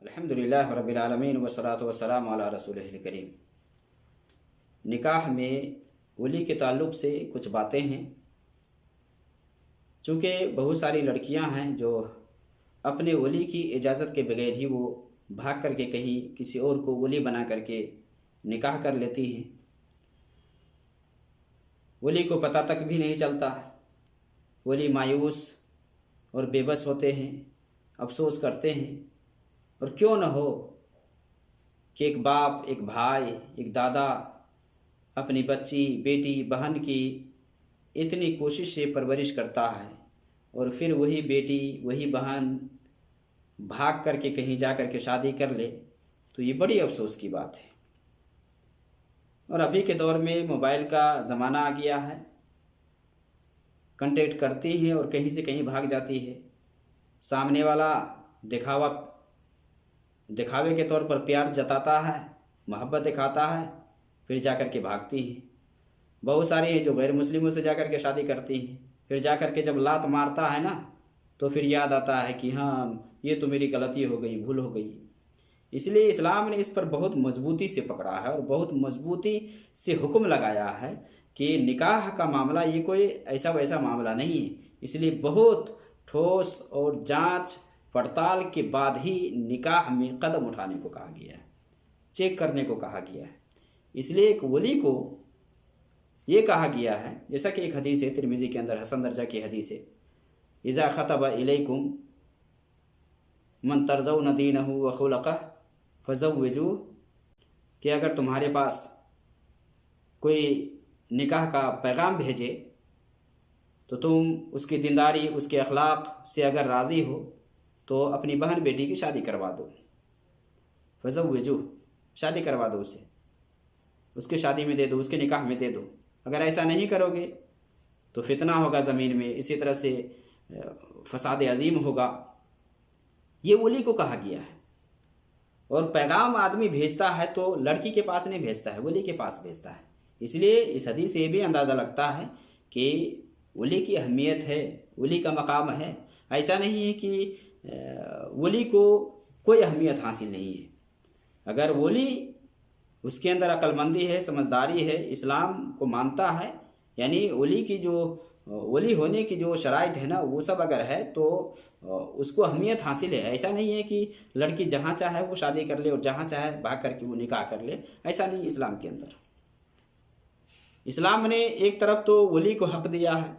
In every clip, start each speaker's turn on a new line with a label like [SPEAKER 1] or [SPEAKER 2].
[SPEAKER 1] الحمدللہ رب العالمین والصلاۃ والسلام علی رسولہ الکریم۔ نکاح میں ولی کے تعلق سے کچھ باتیں ہیں۔ چونکہ بہت ساری لڑکیاں ہیں جو اپنے ولی کی اجازت کے بغیر ہی وہ بھاگ کر کے کہیں کسی اور کو ولی بنا کر کے نکاح کر لیتی ہیں، ولی کو پتہ تک بھی نہیں چلتا۔ ولی مایوس اور بے بس ہوتے ہیں، افسوس کرتے ہیں۔ اور کیوں نہ ہو کہ ایک باپ، ایک بھائی، ایک دادا اپنی بچی، بیٹی، بہن کی اتنی کوشش سے پرورش کرتا ہے، اور پھر وہی بیٹی، وہی بہن بھاگ کر کے کہیں جا کر کے شادی کر لے، تو یہ بڑی افسوس کی بات ہے۔ اور ابھی کے دور میں موبائل کا زمانہ آ گیا ہے، کنٹیکٹ کرتی ہیں اور کہیں سے کہیں بھاگ جاتی ہے۔ سامنے والا دکھاوے کے طور پر پیار جتاتا ہے، محبت دکھاتا ہے، پھر جا کر کے بھاگتی ہیں۔ بہت ساری ہیں جو غیر مسلموں سے جا کر کے شادی کرتی ہیں، پھر جا کر کے جب لات مارتا ہے نا تو پھر یاد آتا ہے کہ ہاں یہ تو میری غلطی ہو گئی، بھول ہو گئی۔ اس لیے اسلام نے اس پر بہت مضبوطی سے پکڑا ہے اور بہت مضبوطی سے حکم لگایا ہے کہ نکاح کا معاملہ یہ کوئی ایسا ویسا معاملہ نہیں ہے۔ اس لیے بہت ٹھوس اور جانچ پڑتال کے بعد ہی نکاح میں قدم اٹھانے کو کہا گیا ہے، چیک کرنے کو کہا گیا ہے۔ اس لیے ایک ولی کو یہ کہا گیا ہے، جیسا کہ ایک حدیث ہے ترمذی کے اندر حسن درجہ کی حدیث ہے، اذا خطب الیکم من ترضون دینہ وخلقہ فزوجوہ، کہ اگر تمہارے پاس کوئی نکاح کا پیغام بھیجے تو تم اس کی دینداری، اس کے اخلاق سے اگر راضی ہو تو اپنی بہن بیٹی کی شادی کروا دو۔ فزوجوہ، شادی کروا دو اسے، اس کے شادی میں دے دو، اس کے نکاح میں دے دو۔ اگر ایسا نہیں کرو گے تو فتنہ ہوگا زمین میں، اسی طرح سے فساد عظیم ہوگا۔ یہ ولی کو کہا گیا ہے۔ اور پیغام آدمی بھیجتا ہے تو لڑکی کے پاس نہیں بھیجتا ہے، ولی کے پاس بھیجتا ہے۔ اس لیے اس حدیث سے یہ بھی اندازہ لگتا ہے کہ ولی کی اہمیت ہے، ولی کا مقام ہے۔ ایسا نہیں ہے کہ ولی کو کوئی اہمیت حاصل نہیں ہے۔ اگر ولی اس کے اندر عقل مندی ہے، سمجھداری ہے، اسلام کو مانتا ہے، یعنی ولی ہونے کی جو شرائط ہے نا وہ سب اگر ہے تو اس کو اہمیت حاصل ہے۔ ایسا نہیں ہے کہ لڑکی جہاں چاہے وہ شادی کر لے اور جہاں چاہے بھاگ کر کے وہ نکاح کر لے، ایسا نہیں اسلام کے اندر۔ اسلام نے ایک طرف تو ولی کو حق دیا ہے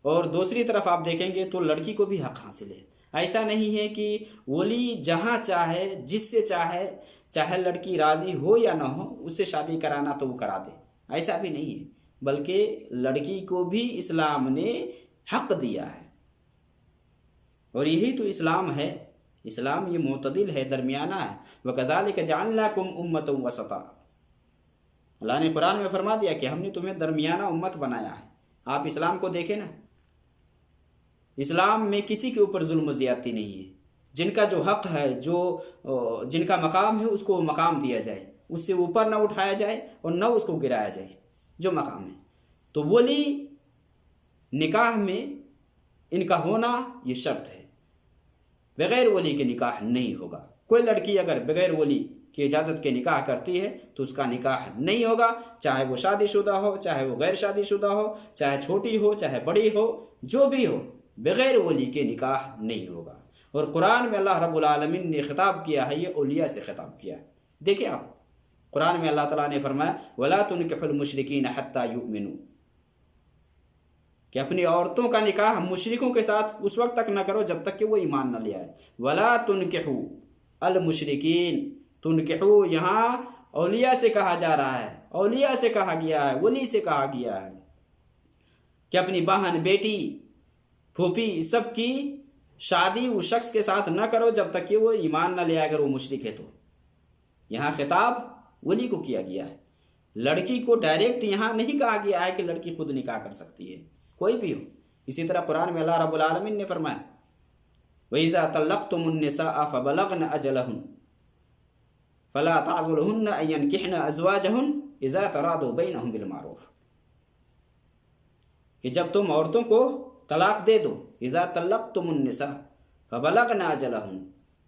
[SPEAKER 1] اور دوسری طرف آپ دیکھیں گے تو لڑکی کو بھی حق حاصل ہے۔ ایسا نہیں ہے کہ ولی جہاں چاہے، جس سے چاہے لڑکی راضی ہو یا نہ ہو، اس سے شادی کرانا تو وہ کرا دے، ایسا بھی نہیں ہے۔ بلکہ لڑکی کو بھی اسلام نے حق دیا ہے، اور یہی تو اسلام ہے۔ اسلام یہ معتدل ہے، درمیانہ ہے۔ وَكَذَلِكَ جَعَلْنَاكُمْ أُمَّةً وَسَطًا، اللہ نے قرآن میں فرما دیا کہ ہم نے تمہیں درمیانہ امت بنایا ہے۔ آپ اسلام کو دیکھیں نا، اسلام میں کسی کے اوپر ظلم و زیادتی نہیں ہے۔ جن کا جو حق ہے، جن کا مقام ہے، اس کو وہ مقام دیا جائے، اس سے اوپر نہ اٹھایا جائے اور نہ اس کو گرایا جائے، جو مقام ہے۔ تو ولی نکاح میں ان کا ہونا یہ شرط ہے، بغیر ولی کے نکاح نہیں ہوگا۔ کوئی لڑکی اگر بغیر ولی کی اجازت کے نکاح کرتی ہے تو اس کا نکاح نہیں ہوگا، چاہے وہ شادی شدہ ہو، چاہے وہ غیر شادی شدہ ہو، چاہے چھوٹی ہو، چاہے بڑی ہو، جو بھی ہو، بغیر ولی کے نکاح نہیں ہوگا۔ اور قرآن میں اللہ رب العالمین نے خطاب کیا ہے، یہ اولیاء سے خطاب کیا ہے۔ دیکھیں آپ، قرآن میں اللہ تعالیٰ نے فرمایا وَلَا تُنْكِحُوا الْمُشْرِكِينَ حَتَّى يُؤْمِنُوا، کہ اپنی عورتوں کا نکاح مشرکوں کے ساتھ اس وقت تک نہ کرو جب تک کہ وہ ایمان نہ لے آئے۔ وَلَا تُنْكِحُوا الْمُشْرِكِينَ، تنکحو یہاں اولیاء سے کہا جا رہا ہے، اولیاء سے کہا گیا ہے، ولی سے کہا گیا ہے کہ اپنی بہن، بیٹی، پھوپھی سب کی شادی اس شخص کے ساتھ نہ کرو جب تک کہ وہ ایمان نہ لے آئے، اگر وہ مشرک ہے تو۔ یہاں خطاب ولی کو کیا گیا ہے، لڑکی کو ڈائریکٹ یہاں نہیں کہا گیا ہے کہ لڑکی خود نکاح کر سکتی ہے، کوئی بھی ہو۔ اسی طرح قرآن میں اللہ رب العالمین نے فرمایا وَإِذَا طَلَّقْتُمُ النِّسَاءَ فَبَلَغْنَ أَجَلَهُنَّ فَلَا تَعْضُلُوهُنَّ أَن يَنكِحْنَ أَزْوَاجَهُنَّ إِذَا تَرَاضَوْا بَيْنَهُم بِالْمَعْرُوفِ، کہ جب تم عورتوں کو طلاق دے دو، اذا طلقتم النساء فبلغن اجلہن،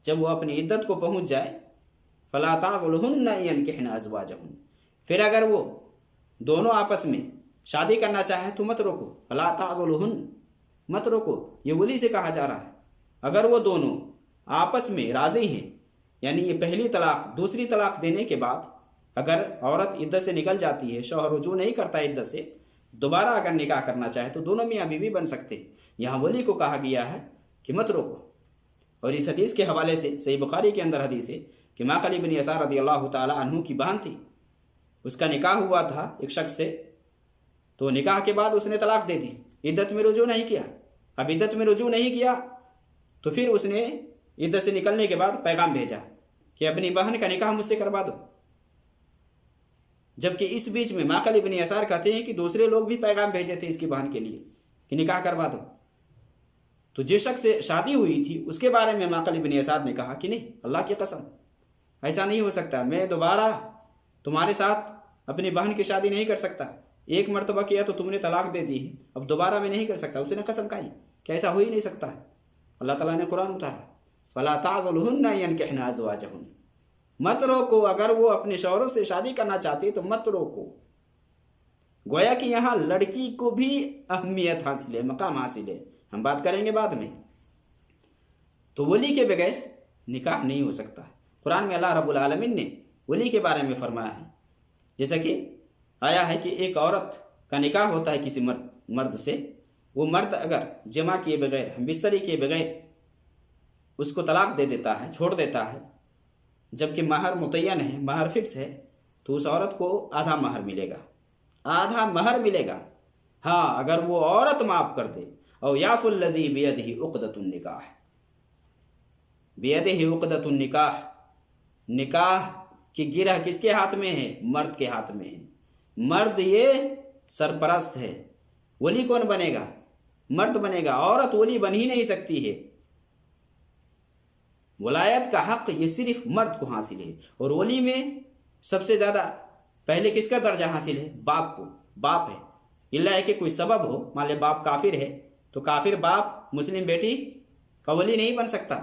[SPEAKER 1] جب وہ اپنی عدت کو پہنچ جائے فلا تعضلهن ان ينكحن ازواجهن، پھر اگر وہ دونوں آپس میں شادی کرنا چاہے تو مت روکو، فلا تعضلهن، مت روکو، یہ ولی سے کہا جا رہا ہے۔ اگر وہ دونوں آپس میں راضی ہیں، یعنی یہ پہلی طلاق دوسری طلاق دینے کے بعد اگر عورت عدت سے نکل جاتی ہے، شوہر رجوع نہیں کرتا عدت سے، دوبارہ اگر نکاح کرنا چاہے تو دونوں میاں بیوی بن سکتے ہیں۔ یہاں ولی کو کہا گیا ہے کہ مت روکو۔ اور اس حدیث کے حوالے سے صحیح بخاری کے اندر حدیث ہے کہ معقل بن یسار رضی اللہ تعالی عنہ کی بہن تھی، اس کا نکاح ہوا تھا ایک شخص سے، تو نکاح کے بعد اس نے طلاق دے دی، عدت میں رجوع نہیں کیا۔ اب عدت میں رجوع نہیں کیا تو پھر اس نے عدت سے نکلنے کے بعد پیغام بھیجا کہ اپنی بہن کا نکاح مجھ سے کروا دو، جبکہ اس بیچ میں معقل ابن یسار کہتے ہیں کہ دوسرے لوگ بھی پیغام بھیجے تھے اس کی بہن کے لیے کہ نکاح کروا دو۔ تو جس شخص سے شادی ہوئی تھی اس کے بارے میں معقل ابن یسار نے کہا کہ نہیں، اللہ کی قسم ایسا نہیں ہو سکتا، میں دوبارہ تمہارے ساتھ اپنی بہن کی شادی نہیں کر سکتا، ایک مرتبہ کیا تو تم نے طلاق دے دی ہے، اب دوبارہ میں نہیں کر سکتا۔ اس نے قسم کھائی کہ ایسا ہو ہی نہیں سکتا ہے۔ اللہ تعالیٰ نے قرآن اتارا فلا تعضلهن ينكحن ازواجهن، مت روکو، اگر وہ اپنے شوہروں سے شادی کرنا چاہتے تو مت روکو۔ گویا کہ یہاں لڑکی کو بھی اہمیت حاصل ہے، مقام حاصل ہے، ہم بات کریں گے بعد میں۔ تو ولی کے بغیر نکاح نہیں ہو سکتا۔ قرآن میں اللہ رب العالمین نے ولی کے بارے میں فرمایا ہے، جیسا کہ آیا ہے کہ ایک عورت کا نکاح ہوتا ہے کسی مرد سے، وہ مرد اگر جمع کیے بغیر، ہم بستری کیے بغیر اس کو طلاق دے دیتا ہے، چھوڑ دیتا ہے، جبکہ مہر متعین ہے، مہر فکس ہے، تو اس عورت کو آدھا مہر ملے گا، آدھا مہر ملے گا۔ ہاں اگر وہ عورت معاف کر دے، او یعفو الذی بیدہ عقدۃ النکاح، بیدہ عقدۃ النکاح، نکاح کی گرہ کس کے ہاتھ میں ہے؟ مرد کے ہاتھ میں ہے۔ مرد یہ سرپرست ہے، ولی کون بنے گا؟ مرد بنے گا، عورت ولی بن ہی نہیں سکتی ہے۔ ولایت کا حق یہ صرف مرد کو حاصل ہے، اور ولی میں سب سے زیادہ پہلے کس کا درجہ حاصل ہے؟ باپ کو، باپ ہے، اللہ ہے کہ کوئی سبب ہو، مان لے باپ کافر ہے تو کافر باپ مسلم بیٹی کا ولی نہیں بن سکتا،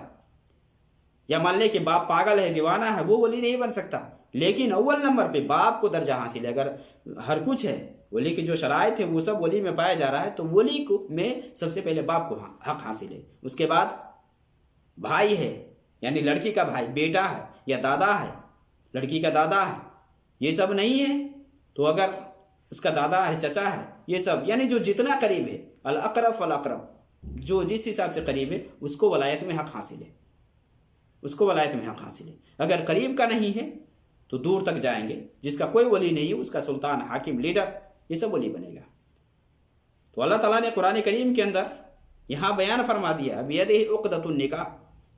[SPEAKER 1] یا مان لے کہ باپ پاگل ہے، دیوانہ ہے، وہ ولی نہیں بن سکتا۔ لیکن اول نمبر پہ باپ کو درجہ حاصل ہے۔ اگر ہر کچھ ہے، ولی کی جو شرائط ہے وہ سب ولی میں پایا جا رہا ہے، تو ولی کو میں سب سے پہلے باپ کو حق حاصل ہے۔ اس کے بعد بھائی ہے، یعنی لڑکی کا بھائی، بیٹا ہے یا دادا ہے، لڑکی کا دادا ہے، یہ سب نہیں ہے تو اگر اس کا دادا ہے، چچا ہے، یہ سب یعنی جو جتنا قریب ہے، الاقرب فالاقرب، جو جس حساب سے قریب ہے اس کو ولایت میں حق حاصل ہے، اس کو ولایت میں حق حاصل ہے۔ اگر قریب کا نہیں ہے تو دور تک جائیں گے، جس کا کوئی ولی نہیں ہے اس کا سلطان، حاکم، لیڈر، یہ سب ولی بنے گا۔ تو اللہ تعالیٰ نے قرآن کریم کے اندر یہاں بیان فرما دیا بیدہ عقدۃ النکاح،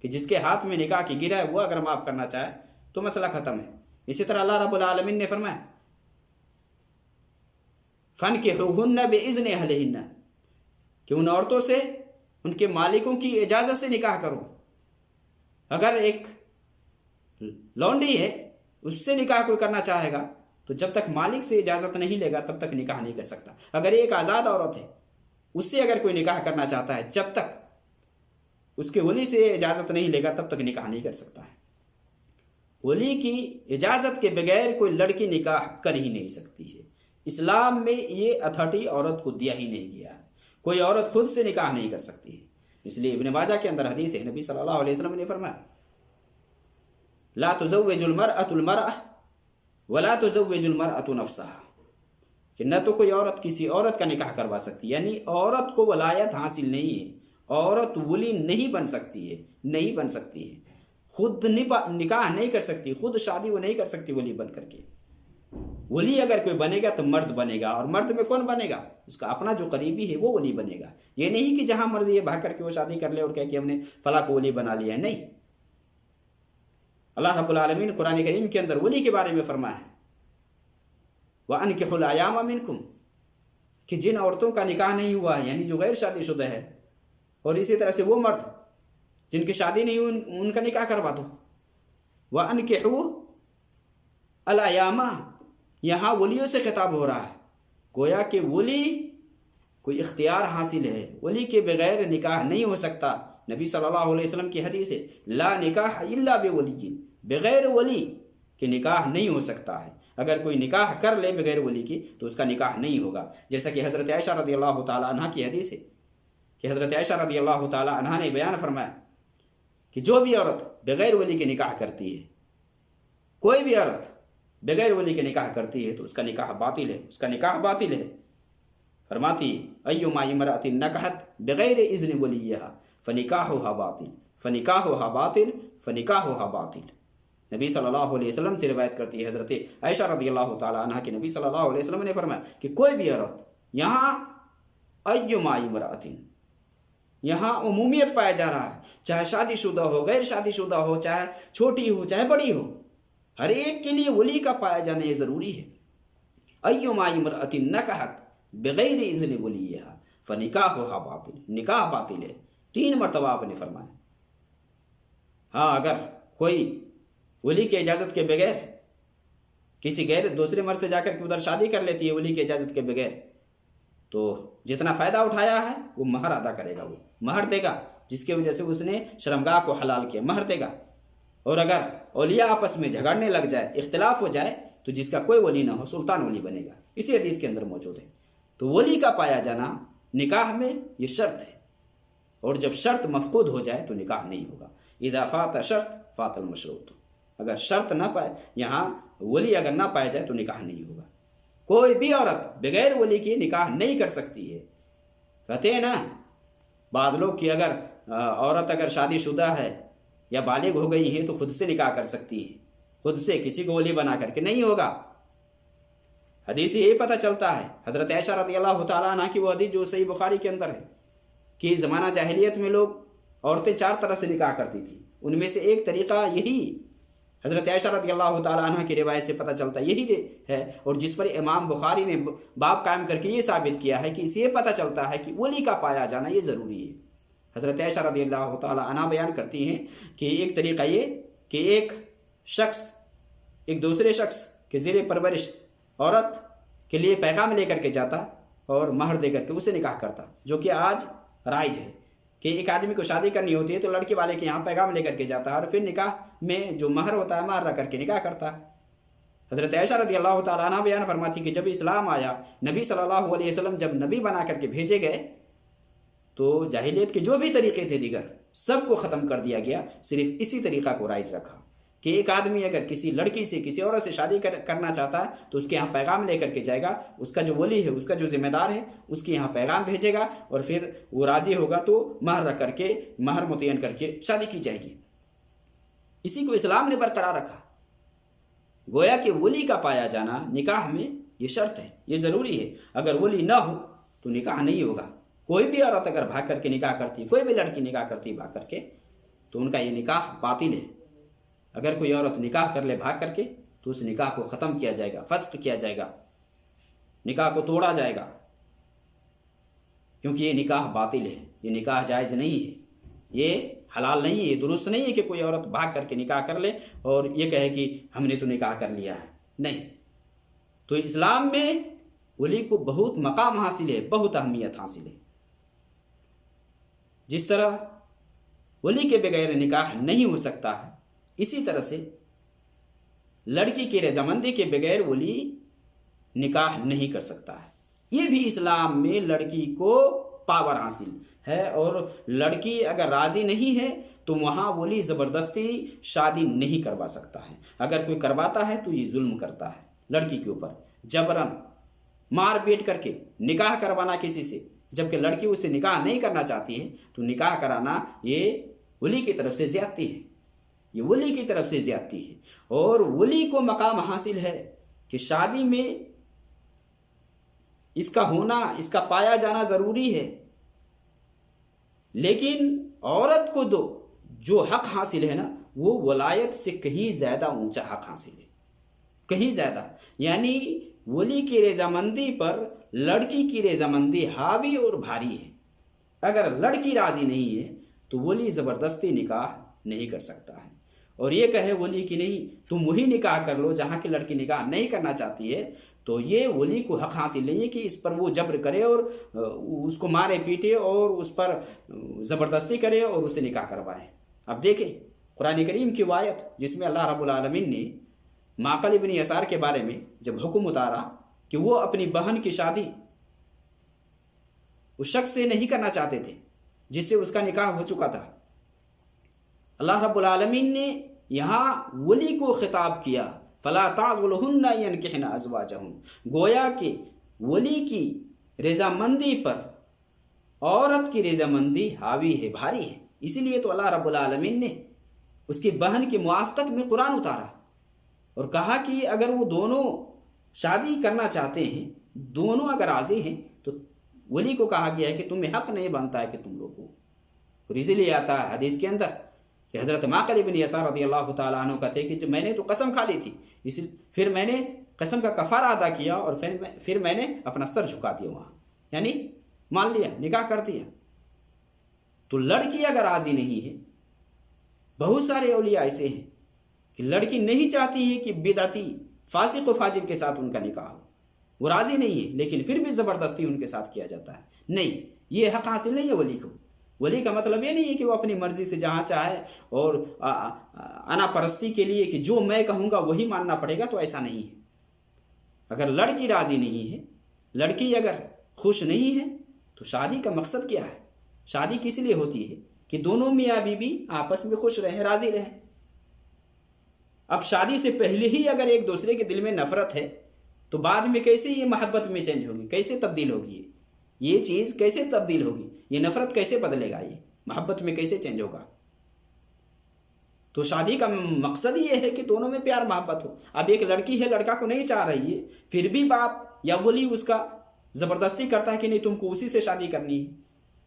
[SPEAKER 1] کہ جس کے ہاتھ میں نکاح کی گرہ ہے وہ اگر معاف کرنا چاہے تو مسئلہ ختم ہے۔ اسی طرح اللہ رب العالمین نے فرمایا فَانْكِحُوهُنَّ بِإِذْنِ أَهْلِهِنَّ، کہ ان عورتوں سے ان کے مالکوں کی اجازت سے نکاح کرو۔ اگر ایک لونڈی ہے اس سے نکاح کوئی کرنا چاہے گا تو جب تک مالک سے اجازت نہیں لے گا تب تک نکاح نہیں کر سکتا۔ اگر ایک آزاد عورت ہے اس سے اگر کوئی نکاح کرنا چاہتا ہے، جب تک اس کے ولی سے اجازت نہیں لے گا تب تک نکاح نہیں کر سکتا ہے۔ ولی کی اجازت کے بغیر کوئی لڑکی نکاح کر ہی نہیں سکتی ہے۔ اسلام میں یہ اتھارٹی عورت کو دیا ہی نہیں گیا ہے، کوئی عورت خود سے نکاح نہیں کر سکتی ہے۔ اس لیے ابن ماجہ کے اندر حدیث ہے، نبی صلی اللہ علیہ وسلم نے فرمایا لا تزوج المرأة المرأة ولا تزوج المرأة نفسها، کہ نہ تو کوئی عورت کسی عورت کا نکاح کروا سکتی، یعنی عورت کو ولایت حاصل نہیں ہے، عورت ولی نہیں بن سکتی ہے، نہیں بن سکتی ہے، خود نکاح نہیں کر سکتی، خود شادی وہ نہیں کر سکتی ولی بن کر کے۔ ولی اگر کوئی بنے گا تو مرد بنے گا، اور مرد میں کون بنے گا؟ اس کا اپنا جو قریبی ہے وہ ولی بنے گا۔ یہ نہیں کہ جہاں مرضی ہے بھاگ کر کے وہ شادی کر لے اور کہہ کہ ہم نے فلاں کو ولی بنا لیا ہے، نہیں۔ اللہ رب العالمین قرآن کریم کے اندر ولی کے بارے میں فرمایا ہے وَأَنْكِحُوا الْأَيَامَ مِنْكُمْ، کہ جن عورتوں کا نکاح نہیں ہوا ہے، یعنی جو غیر شادی شدہ ہے، اور اسی طرح سے وہ مرد جن کی شادی نہیں ہوئی ان کا نکاح کروا دو۔ وَأَنْكِحُوا الْأَيَامَ، یہاں ولیوں سے خطاب ہو رہا ہے، گویا کہ ولی کوئی اختیار حاصل ہے، ولی کے بغیر نکاح نہیں ہو سکتا، نبی صلی اللہ علیہ وسلم کی حدیث ہے، لا نکاح الا بولی، بغیر ولی کہ نکاح نہیں ہو سکتا ہے. اگر کوئی نکاح کر لے بغیر ولی کی تو اس کا نکاح نہیں ہوگا. جیسا کہ حضرت عائشہ رضی اللہ تعالی عنہ کی حدیث ہے کہ حضرت عائشہ رضی اللہ تعالی عنہ نے بیان فرمایا کہ جو بھی عورت بغیر ولی کے نکاح کرتی ہے، کوئی بھی عورت بغیر ولی کے نکاح کرتی ہے تو اس کا نکاح باطل ہے، اس کا نکاح باطل ہے. فرماتی ایما امرأۃ نکحت بغیر اذن ولیہا فنکاحها باطل فنکاحها باطل فنکاحها باطل. نبی صلی اللہ علیہ وسلم سے روایت کرتی ہے حضرت عائشہ رضی اللہ تعالی عنہ کہ نبی صلی اللہ علیہ وسلم نے فرمایا کہ کوئی بھی عورت، یہاں ایما امرأۃ، یہاں عمومیت پایا جا رہا ہے، چاہے شادی شدہ ہو، غیر شادی شدہ ہو، چاہے چھوٹی ہو چاہے بڑی ہو، ہر ایک کے لیے ولی کا پایا جانا یہ ضروری ہے. ایما امرأۃ نکحت بغیر اذن ولیہا فنکاحها باطل، نکاح باطل ہے. 3 مرتبہ آپ نے فرمایا. ہاں اگر کوئی ولی کے اجازت کے بغیر کسی غیر دوسرے مرد سے جا کر کے ادھر شادی کر لیتی ہے ولی کے اجازت کے بغیر، تو جتنا فائدہ اٹھایا ہے وہ مہر ادا کرے گا، وہ مہر دے گا جس کی وجہ سے اس نے شرمگاہ کو حلال کیا، مہر دے گا. اور اگر اولیاء آپس میں جھگڑنے لگ جائے، اختلاف ہو جائے، تو جس کا کوئی ولی نہ ہو سلطان ولی بنے گا. اسی حدیث کے اندر موجود ہے. تو ولی کا پایا جانا نکاح میں یہ شرط ہے، اور جب شرط مفقود ہو جائے تو نکاح نہیں ہوگا. اذا فات شرط فات المشروط. اگر شرط نہ پائے، یہاں ولی اگر نہ پایا جائے تو نکاح نہیں ہوگا. کوئی بھی عورت بغیر ولی کی نکاح نہیں کر سکتی ہے. کہتے ہیں نا بعض لوگ کہ اگر عورت اگر شادی شدہ ہے یا بالغ ہو گئی ہے تو خود سے نکاح کر سکتی ہے، خود سے کسی کو ولی بنا کر کے. نہیں ہوگا. حدیث سے یہی پتہ چلتا ہے، حضرت عائشہ رضی اللہ تعالیٰ عنہ کی وہ حدیث جو صحیح بخاری کے اندر ہے کہ زمانہ جاہلیت میں لوگ عورتیں 4 طرح سے نکاح کرتی تھیں. ان میں سے ایک طریقہ یہی حضرت عائشہ رضی اللہ تعالیٰ عنہ کی روایت سے پتہ چلتا یہی ہے، اور جس پر امام بخاری نے باب قائم کر کے یہ ثابت کیا ہے کہ اسے یہ پتہ چلتا ہے کہ ولی کا پایا جانا یہ ضروری ہے. حضرت عائشہ رضی اللہ تعالیٰ عنہ بیان کرتی ہیں کہ ایک طریقہ یہ کہ ایک شخص ایک دوسرے شخص کے زیر پرورش عورت کے لیے پیغام لے کر کے جاتا اور مہر دے کر کے اسے نکاح کرتا، جو کہ آج رائج ہے کہ ایک آدمی کو شادی کرنی ہوتی ہے تو لڑکی والے کے یہاں پیغام لے کر کے جاتا ہے اور پھر نکاح میں جو مہر ہوتا ہے مہر رکھ کر کے نکاح کرتا. حضرت عائشہ رضی اللہ تعالیٰ عنہ بیان فرماتی کہ جب اسلام آیا، نبی صلی اللہ علیہ وسلم جب نبی بنا کر کے بھیجے گئے تو جاہلیت کے جو بھی طریقے تھے دیگر سب کو ختم کر دیا گیا، صرف اسی طریقہ کو رائج رکھا کہ ایک آدمی اگر کسی لڑکی سے کسی عورت سے شادی کرنا چاہتا ہے تو اس کے یہاں پیغام لے کر کے جائے گا، اس کا جو ولی ہے، اس کا جو ذمہ دار ہے، اس کے یہاں پیغام بھیجے گا اور پھر وہ راضی ہوگا تو مہر رکھ کر کے مہر متعین کر کے شادی کی جائے گی. اسی کو اسلام نے برقرار رکھا. گویا کہ ولی کا پایا جانا نکاح میں یہ شرط ہے، یہ ضروری ہے. اگر ولی نہ ہو تو نکاح نہیں ہوگا. کوئی بھی عورت اگر بھاگ کر کے نکاح کرتی، کوئی بھی لڑکی نکاح کرتی بھاگ کر کے، تو ان کا یہ نکاح باطل ہے. اگر کوئی عورت نکاح کر لے بھاگ کر کے تو اس نکاح کو ختم کیا جائے گا، فسخ کیا جائے گا، نکاح کو توڑا جائے گا، کیونکہ یہ نکاح باطل ہے، یہ نکاح جائز نہیں ہے، یہ حلال نہیں ہے، یہ درست نہیں ہے کہ کوئی عورت بھاگ کر کے نکاح کر لے اور یہ کہے کہ ہم نے تو نکاح کر لیا ہے. نہیں. تو اسلام میں ولی کو بہت مقام حاصل ہے، بہت اہمیت حاصل ہے. جس طرح ولی کے بغیر نکاح نہیں ہو سکتا ہے، اسی طرح سے لڑکی کی رضامندی کے بغیر ولی نکاح نہیں کر سکتا ہے. یہ بھی اسلام میں لڑکی کو پاور حاصل ہے، اور لڑکی اگر راضی نہیں ہے تو وہاں ولی زبردستی شادی نہیں کروا سکتا ہے. اگر کوئی کرواتا ہے تو یہ ظلم کرتا ہے لڑکی کے اوپر، جبرن مار پیٹ کر کے نکاح کروانا کسی سے، جبکہ لڑکی اس سے نکاح نہیں کرنا چاہتی ہے تو نکاح کرانا یہ ولی کی طرف سے زیادتی ہے، یہ ولی کی طرف سے زیادتی ہے. اور ولی کو مقام حاصل ہے کہ شادی میں اس کا ہونا، اس کا پایا جانا ضروری ہے، لیکن عورت کو جو حق حاصل ہے نا وہ ولایت سے کہیں زیادہ اونچا حق حاصل ہے، کہیں زیادہ. یعنی ولی کی رضامندی پر لڑکی کی رضامندی حاوی اور بھاری ہے. اگر لڑکی راضی نہیں ہے تو ولی زبردستی نکاح نہیں کر سکتا ہے، اور یہ کہے ولی کی نہیں تم وہی نکاح کر لو جہاں کی لڑکی نکاح نہیں کرنا چاہتی ہے، تو یہ ولی کو حق حاصل نہیں ہے کہ اس پر وہ جبر کرے اور اس کو مارے پیٹے اور اس پر زبردستی کرے اور اسے نکاح کروائے۔ اب دیکھیں قرآن کریم کی آیت جس میں اللہ رب العالمین نے معقل ابن یسار کے بارے میں جب حکم اتارا کہ وہ اپنی بہن کی شادی اس شخص سے نہیں کرنا چاہتے تھے جس سے اس کا نکاح ہو چکا تھا، اللہ رب العالمین نے یہاں ولی کو خطاب کیا، فلا تعضلهن ينكحن ازواجهن، گویا کہ ولی کی رضامندی پر عورت کی رضامندی حاوی ہے، بھاری ہے۔ اسی لیے تو اللہ رب العالمین نے اس کی بہن کی موافقت میں قرآن اتارا اور کہا کہ اگر وہ دونوں شادی کرنا چاہتے ہیں، دونوں اگر راضی ہیں، تو ولی کو کہا گیا ہے کہ تمہیں حق نہیں بنتا ہے کہ تم لوگوں، اور اسی لیے آتا ہے حدیث کے اندر کہ حضرت معقل ابن یسار رضی اللہ تعالیٰ عنہ کہتے کہ جب میں نے تو قسم کھا لی تھی، پھر میں نے قسم کا کفارہ ادا کیا اور پھر میں نے اپنا سر جھکا دیا وہاں، یعنی مان لیا، نکاح کر دیا۔ تو لڑکی اگر راضی نہیں ہے، بہت سارے اولیاء ایسے ہیں کہ لڑکی نہیں چاہتی ہے کہ بدعتی فاسق و فاجر کے ساتھ ان کا نکاح ہو، وہ راضی نہیں ہے لیکن پھر بھی زبردستی ان کے ساتھ کیا جاتا ہے۔ نہیں، یہ حق حاصل نہیں ہے ولی کو۔ ولی کا مطلب یہ نہیں ہے کہ وہ اپنی مرضی سے جہاں چاہے اور انا پرستی کے لیے کہ جو میں کہوں گا وہی ماننا پڑے گا، تو ایسا نہیں ہے۔ اگر لڑکی راضی نہیں ہے، لڑکی اگر خوش نہیں ہے، تو شادی کا مقصد کیا ہے؟ شادی کس لیے ہوتی ہے؟ کہ دونوں میاں بیوی آپس میں خوش رہیں، راضی رہیں۔ اب شادی سے پہلے ہی اگر ایک دوسرے کے دل میں نفرت ہے تو بعد میں کیسے یہ محبت میں چینج ہوگی، کیسے تبدیل ہوگی؟ یہ چیز کیسے تبدیل ہوگی؟ یہ نفرت کیسے بدلے گا؟ یہ محبت میں کیسے چینج ہوگا؟ تو شادی کا مقصد یہ ہے کہ دونوں میں پیار محبت ہو۔ اب ایک لڑکی ہے، لڑکا کو نہیں چاہ رہی ہے، پھر بھی باپ یا ولی اس کا زبردستی کرتا ہے کہ نہیں تم کو اسی سے شادی کرنی ہے،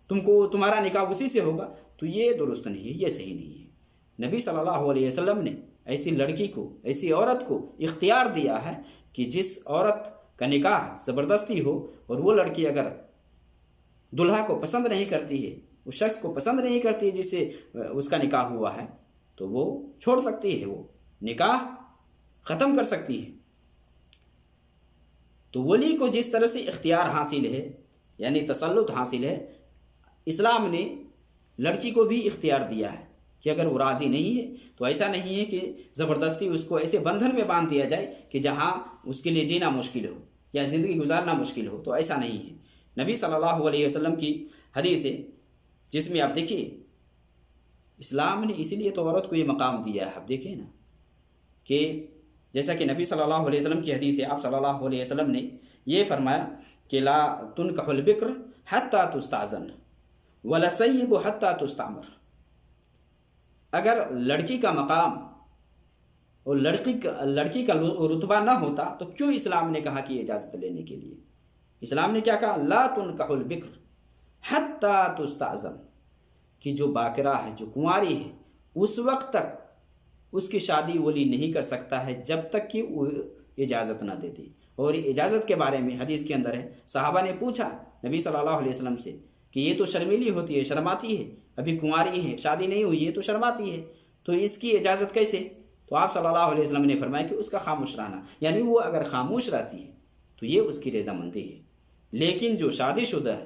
[SPEAKER 1] تمہارا نکاح اسی سے ہوگا، تو یہ درست نہیں ہے، یہ صحیح نہیں ہے۔ نبی صلی اللہ علیہ وسلم نے ایسی لڑکی کو، ایسی عورت کو اختیار دیا ہے کہ جس عورت کا نکاح زبردستی ہو اور وہ لڑکی اگر دلہا کو پسند نہیں کرتی ہے، اس شخص کو پسند نہیں کرتی ہے جس سے اس کا نکاح ہوا ہے، تو وہ چھوڑ سکتی ہے، وہ نکاح ختم کر سکتی ہے۔ تو ولی کو جس طرح سے اختیار حاصل ہے، یعنی تسلط حاصل ہے، اسلام نے لڑکی کو بھی اختیار دیا ہے کہ اگر وہ راضی نہیں ہے تو ایسا نہیں ہے کہ زبردستی اس کو ایسے بندھن میں باندھ دیا جائے کہ جہاں اس کے لیے جینا مشکل ہو یا زندگی گزارنا مشکل ہو، تو ایسا نہیں ہے۔ نبی صلی اللہ علیہ وسلم کی حدیث ہے جس میں آپ دیکھیے اسلام نے اسی لیے تو عورت کو یہ مقام دیا ہے۔ آپ دیکھیں نا کہ جیسا کہ نبی صلی اللہ علیہ وسلم کی حدیث ہے، آپ صلی اللہ علیہ وسلم نے یہ فرمایا کہ لا تنکح البکر حتی تستأذن ولا الثیب حتی تستعمر۔ اگر لڑکی کا مقام اور لڑکی کا رتبہ نہ ہوتا تو کیوں اسلام نے کہا کہ اجازت لینے کے لیے؟ اسلام نے کیا کہا؟ لا تنکح البکر حتی تستأذن، کہ جو باکرہ ہے، جو کنواری ہے، اس وقت تک اس کی شادی ولی نہیں کر سکتا ہے جب تک کہ وہ اجازت نہ دیتی۔ اور اجازت کے بارے میں حدیث کے اندر ہے، صحابہ نے پوچھا نبی صلی اللہ علیہ وسلم سے کہ یہ تو شرمیلی ہوتی ہے، شرماتی ہے، ابھی کنواری ہے، شادی نہیں ہوئی ہے تو شرماتی ہے، تو اس کی اجازت کیسے؟ تو آپ صلی اللہ علیہ وسلم نے فرمایا کہ اس کا خاموش رہنا، یعنی وہ اگر خاموش رہتی ہے تو یہ اس کی رضامندی ہے۔ لیکن جو شادی شدہ ہے،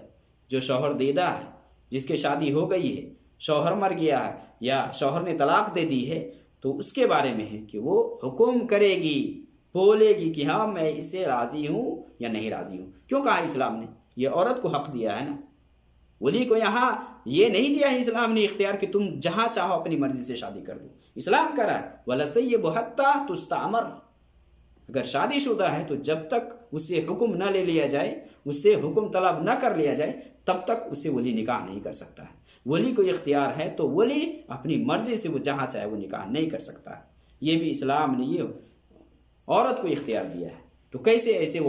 [SPEAKER 1] جو شوہر دیدہ ہے، جس کی شادی ہو گئی ہے، شوہر مر گیا ہے یا شوہر نے طلاق دے دی ہے، تو اس کے بارے میں ہے کہ وہ حکم کرے گی، بولے گی کہ ہاں میں اسے راضی ہوں یا نہیں راضی ہوں۔ کیوں کہا اسلام نے؟ یہ عورت کو حق دیا ہے نا، ولی کو یہاں یہ نہیں دیا ہے اسلام نے اختیار کہ تم جہاں چاہو اپنی مرضی سے شادی کر دو۔ اسلام کہہ رہا ہے وَلَسَيِّبُ حَتَّى تُسْتَعْمَرْ، اگر شادی شدہ ہے تو جب تک اس سے حکم نہ لے لیا جائے، اس سے حکم طلب نہ کر لیا جائے، تب تک اس سے ولی نکاح نہیں کر سکتا ہے۔ ولی کو اختیار ہے تو ولی اپنی مرضی سے وہ جہاں چاہے وہ نکاح نہیں کر سکتا ہے۔ یہ بھی اسلام نے یہ عورت کو اختیار دیا ہے۔ تو کیسے ایسے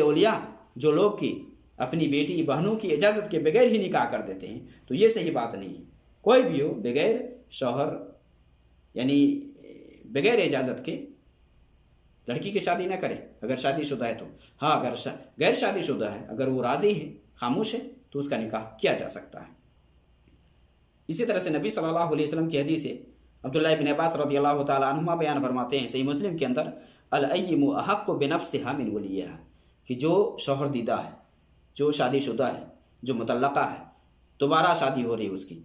[SPEAKER 1] اولیاء جو لوگ کی اپنی بیٹی بہنوں کی اجازت کے بغیر ہی نکاح کر دیتے ہیں، تو یہ صحیح بات نہیں ہے۔ کوئی بھی ہو بغیر شوہر یعنی بغیر اجازت کے لڑکی کی شادی نہ کرے اگر شادی شدہ ہے تو۔ ہاں اگر غیر شادی شدہ ہے، اگر وہ راضی ہے، خاموش ہے، تو اس کا نکاح کیا جا سکتا ہے۔ اسی طرح سے نبی صلی اللہ علیہ وسلم کی حدیث ہے، عبداللہ ابن عباس رضی اللہ تعالیٰ عنہما بیان فرماتے ہیں صحیح مسلم کے اندر، الایّم احق بنفسها من ولیہا، کہ جو شوہر دیدہ ہے، جو شادی شدہ ہے، جو مطلقہ ہے، دوبارہ شادی ہو رہی ہے اس کی،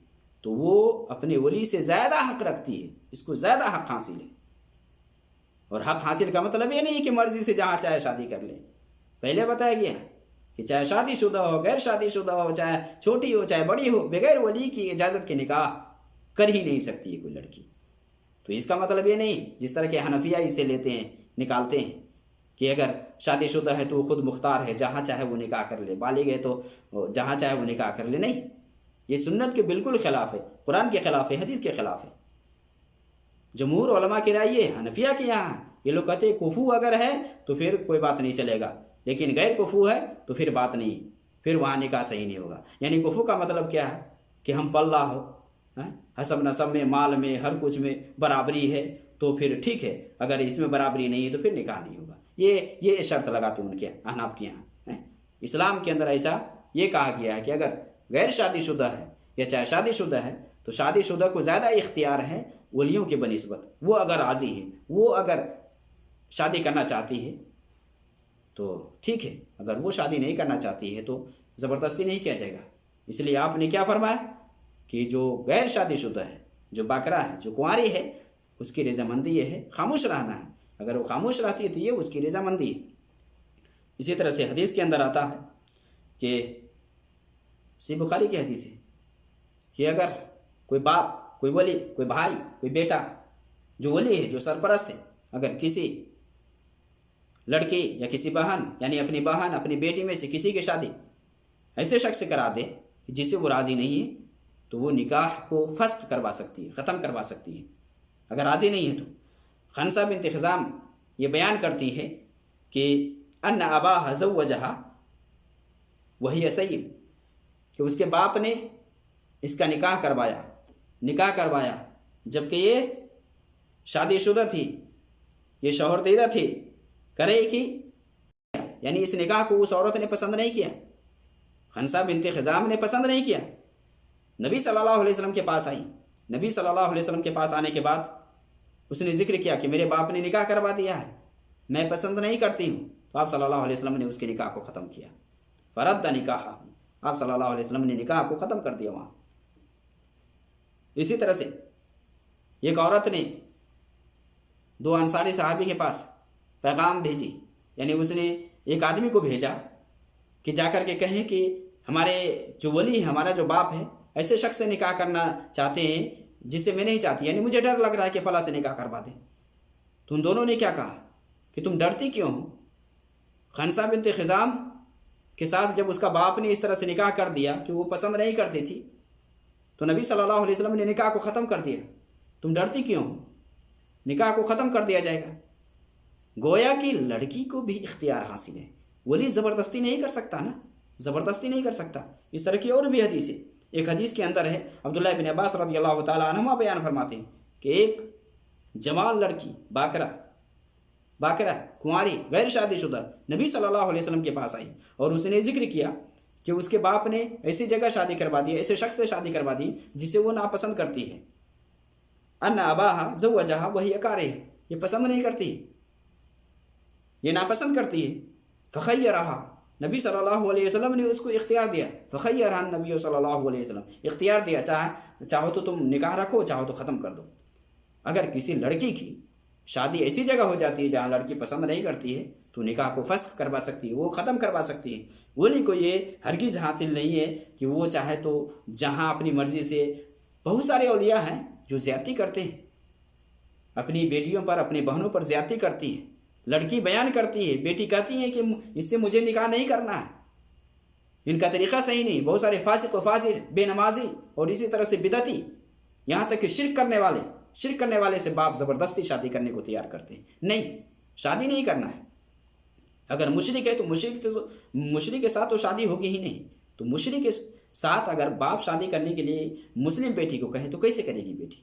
[SPEAKER 1] تو وہ اپنے ولی سے زیادہ حق رکھتی ہے، اس کو زیادہ حق حاصل ہے۔ اور حق حاصل کا مطلب یہ نہیں کہ مرضی سے جہاں چاہے شادی کر لے، پہلے بتایا گیا کہ چاہے شادی شدہ ہو، غیر شادی شدہ ہو، چاہے چھوٹی ہو چاہے بڑی ہو، بغیر ولی کی اجازت کے نکاح کر ہی نہیں سکتی ہے کوئی لڑکی۔ تو اس کا مطلب یہ نہیں جس طرح کہ حنفیہ اسے لیتے ہیں، نکالتے ہیں کہ اگر شادی شدہ ہے تو خود مختار ہے، جہاں چاہے وہ نکاح کر لے، بالغ ہے تو جہاں چاہے وہ نکاح کر لے۔ نہیں، یہ سنت کے بالکل خلاف ہے، قرآن کے خلاف ہے، حدیث کے خلاف ہے۔ جمہور علماء کی رائے یہ، حنفیہ کے یہاں یہ لوگ کہتے ہیں کفو اگر ہے تو پھر کوئی بات نہیں چلے گا، لیکن غیر کفو ہے تو پھر بات نہیں، پھر وہاں نکاح صحیح نہیں ہوگا۔ یعنی کفو کا مطلب کیا ہے کہ ہم پلہ ہو، حسب نسب میں، مال میں، ہر کچھ میں برابری ہے تو پھر ٹھیک ہے، اگر اس میں برابری نہیں ہے تو پھر نکاح نہیں ہوگا۔ یہ شرط لگاتے ہیں ان کے احناف کے یہاں۔ اسلام کے اندر ایسا یہ کہا گیا ہے کہ اگر غیر شادی شدہ ہے یا چاہے شادی شدہ ہے تو شادی شدہ کو زیادہ اختیار ہے ولیوں کے بنسبت۔ وہ اگر راضی ہے، وہ اگر شادی کرنا چاہتی ہے تو ٹھیک ہے، اگر وہ شادی نہیں کرنا چاہتی ہے تو زبردستی نہیں کیا جائے گا۔ اس لیے آپ نے کیا فرمایا کہ جو غیر شادی شدہ ہے، جو باکرہ ہے، جو کنواری ہے، اس کی رضامندی یہ ہے خاموش رہنا ہے۔ اگر وہ خاموش رہتی ہے تو یہ اس کی رضامندی ہے۔ اسی طرح سے حدیث کے اندر آتا ہے کہ صحیح بخاری کی حدیث ہے کہ اگر کوئی باپ، کوئی ولی، کوئی بھائی، کوئی بیٹا جو ولی ہے، جو سرپرست ہے، اگر کسی لڑکی یا کسی بہن، یعنی اپنی بہن، اپنی بیٹی میں سے کسی کی شادی ایسے شخص سے کرا دے جس سے وہ راضی نہیں ہے تو وہ نکاح کو فسخ کروا سکتی ہے، ختم کروا سکتی ہے اگر راضی نہیں ہے تو۔ خنسہ بنت خزام یہ بیان کرتی ہے کہ ان اباها زوجها وهي سیب، کہ اس کے باپ نے اس کا نکاح کروایا جبکہ یہ شادی شدہ تھی، یہ شوہر دیدہ تھی، کرے کی، یعنی اس نکاح کو اس عورت نے پسند نہیں کیا، خنسہ بنت خزام نے پسند نہیں کیا۔ نبی صلی اللہ علیہ وسلم کے پاس آئی، نبی صلی اللہ علیہ وسلم کے پاس آنے کے بعد اس نے ذکر کیا کہ میرے باپ نے نکاح کروا دیا ہے، میں پسند نہیں کرتی ہوں، تو آپ صلی اللہ علیہ وسلم نے اس کے نکاح کو ختم کیا۔ فرد نکاح، آپ صلی اللہ علیہ وسلم نے نکاح کو ختم کر دیا وہاں۔ اسی طرح سے ایک عورت نے دو انصاری صحابی کے پاس پیغام بھیجی، یعنی اس نے ایک آدمی کو بھیجا کہ جا کر کے کہیں کہ ہمارے جو ولی ہے، ہمارا جو باپ ہے، ایسے شخص سے نکاح کرنا چاہتے ہیں جس سے میں نہیں چاہتی، یعنی مجھے ڈر لگ رہا ہے کہ فلاں سے نکاح کروا دیں۔ تو ان دونوں نے کیا کہا کہ تم ڈرتی کیوں ہو؟ خنسہ بنت خزام کے ساتھ جب اس کا باپ نے اس طرح سے نکاح کر دیا کہ وہ پسند نہیں کرتی تھی تو نبی صلی اللہ علیہ وسلم نے نکاح کو ختم کر دیا، تم ڈرتی کیوں ہو؟ نکاح کو ختم کر دیا جائے گا۔ گویا کہ لڑکی کو بھی اختیار حاصل ہے، ولی زبردستی نہیں کر سکتا نا، زبردستی نہیں کر سکتا۔ اس طرح کی اور بھی حدیث ہے، ایک حدیث کے اندر ہے، عبداللہ ابن عباس رضی اللہ تعالیٰ عنہما بیان فرماتے ہیں کہ ایک جوان لڑکی باکرہ کنواری غیر شادی شدہ نبی صلی اللہ علیہ وسلم کے پاس آئی اور اس نے ذکر کیا کہ اس کے باپ نے ایسی جگہ شادی کروا دی، ایسے شخص سے شادی کروا دی جسے وہ ناپسند کرتی ہے۔ ان اباها زوجها وهي کارہ، یہ پسند نہیں کرتی، یہ ناپسند کرتی ہے۔ فخیرها، نبی صلی اللہ علیہ وسلم نے اس کو اختیار دیا، فخیرها النبی صلی اللہ علیہ وسلم، اختیار دیا، چاہو تو تم نکاح رکھو، چاہو تو ختم کر دو۔ اگر کسی لڑکی کی شادی ایسی جگہ ہو جاتی ہے جہاں لڑکی پسند نہیں کرتی ہے تو نکاح کو فسخ کروا سکتی ہے، وہ ختم کروا سکتی ہے۔ ولی کو یہ ہرگز حاصل نہیں ہے کہ وہ چاہے تو جہاں اپنی مرضی سے، بہت سارے اولیاء ہیں جو زیادتی کرتے ہیں، اپنی بیٹیوں پر، اپنی بہنوں پر زیادتی کرتی ہیں۔ لڑکی بیان کرتی ہے، بیٹی کہتی ہے کہ اس سے مجھے نکاح نہیں کرنا ہے، ان کا طریقہ صحیح نہیں۔ بہت سارے فاسق و فاجر، بے نمازی اور اسی طرح سے بدعتی، یہاں تک کہ شرک کرنے والے سے باپ زبردستی شادی کرنے کو تیار کرتے ہیں۔ نہیں، شادی نہیں کرنا ہے۔ اگر مشرک ہے تو مشرک کے ساتھ تو شادی ہوگی ہی نہیں، تو مشرک کے ساتھ اگر باپ شادی کرنے کے لیے مسلم بیٹی کو کہے تو کیسے کرے گی بیٹی؟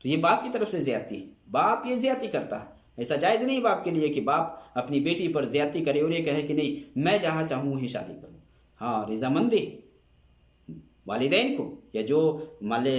[SPEAKER 1] تو یہ باپ کی طرف سے زیادتی ہے، باپ یہ زیادتی کرتا ہے۔ ایسا جائز نہیں باپ کے لیے کہ باپ اپنی بیٹی پر زیادتی کرے اور یہ کہے کہ نہیں میں جہاں چاہوں وہیں شادی کروں۔ ہاں، رضامندی والدین کو یا جو مان لے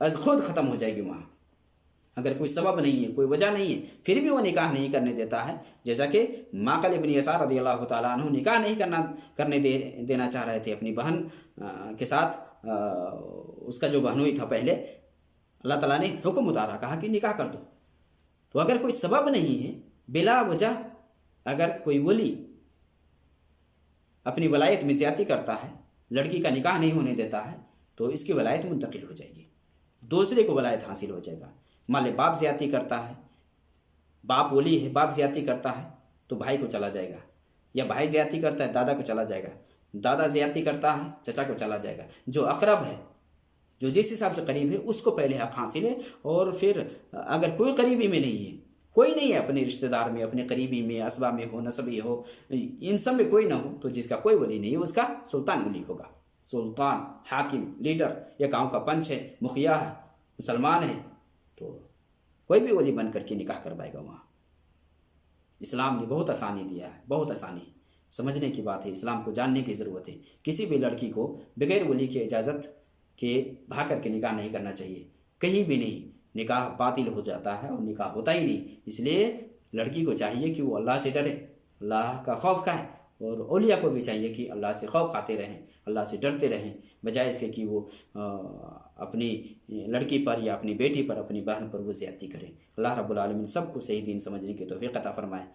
[SPEAKER 1] از خود ختم ہو جائے گی وہاں. اگر کوئی سبب نہیں ہے، کوئی وجہ نہیں ہے، پھر بھی وہ نکاح نہیں کرنے دیتا ہے. جیسا کہ معقل ابن یسار رضی اللہ تعالیٰ عنہ نکاح نہیں کرنے دینا چاہ رہے تھے اپنی بہن کے ساتھ. اس کا جو بہنوئی تھا پہلے، اللہ تعالیٰ نے حکم اتارا، کہا کہ نکاح کر دو. تو اگر کوئی سبب نہیں ہے، بلا وجہ اگر کوئی ولی اپنی ولایت میں زیادتی کرتا ہے، لڑکی کا نکاح نہیں ہونے دیتا ہے، تو اس کی ولایت منتقل ہو جائے گی، دوسرے کو ولایت حاصل ہو جائے گا. مان لے باپ زیادتی کرتا ہے، باپ ولی ہے، باپ زیادتی کرتا ہے تو بھائی کو چلا جائے گا، یا بھائی زیادتی کرتا ہے دادا کو چلا جائے گا، دادا زیادتی کرتا ہے چچا کو چلا جائے گا. جو اقرب ہے، جو جس حساب سے قریب ہے، اس کو پہلے حق حاصل ہے. اور پھر اگر کوئی قریبی میں نہیں ہے، کوئی نہیں ہے اپنے رشتہ دار میں، اپنے قریبی میں، اسبا میں ہو، نسبی ہو، ان سب میں کوئی نہ ہو، تو جس کا کوئی ولی نہیں ہے اس کا سلطان ولی ہوگا. سلطان، حاکم، لیڈر، یا گاؤں کا پنچ ہے، مخیا ہے، مسلمان ہے، تو کوئی بھی ولی بن کر کے نکاح کروائے گا وہاں. اسلام نے بہت آسانی دیا ہے، بہت آسانی. سمجھنے کی بات ہے، اسلام کو جاننے کی ضرورت ہے. کسی بھی لڑکی کو بغیر ولی کی اجازت کے بھاگ کر کے نکاح نہیں کرنا چاہیے، کہیں بھی نہیں. نکاح باطل ہو جاتا ہے اور نکاح ہوتا ہی نہیں. اس لیے لڑکی کو چاہیے کہ وہ اللہ سے ڈرے، اللہ کا خوف کھائے، اور اولیاء کو بھی چاہیے کہ اللہ سے خوف کھاتے رہیں، اللہ سے ڈرتے رہیں، بجائے اس کے کہ وہ اپنی لڑکی پر یا اپنی بیٹی پر، اپنی بہن پر وہ زیادتی کریں. اللہ رب العالمین سب کو صحیح دین سمجھنے کی توفیق عطا فرمائے.